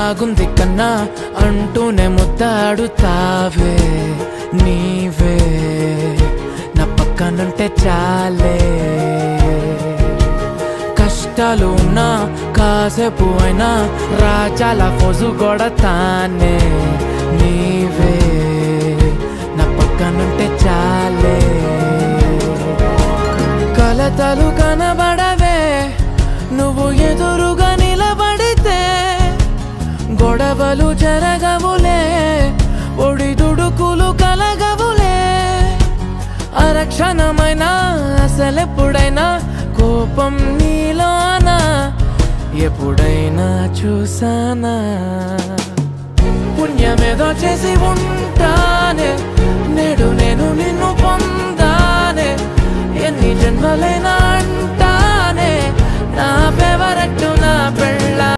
బాగుంది కన్నా అంటూనే ముద్దాడుతావే నీవే నా పక్కనుంటే చాలే కష్టాలు ఉన్నా కాసేపు అయినా రాజాల ఫోజు కొడతానే నీవే నా పక్కనుంటే చాలే కలతలు కనబడవే నువ్వు ఎదురుగా నిలబడితే గొడవలు జరగవులే ఒడిదుడుకులు కలగవులే అరక్షణమైనా అసలెప్పుడైనా కోపం నీలోనా ఎప్పుడైనా చూసానా పుణ్యమేదో చేసి ఉంటానే నేడు నేను నిన్ను పొందానే ఎన్ని జన్మలైనా అంటానే నా ఫేవరెట్ నా పెళ్ళ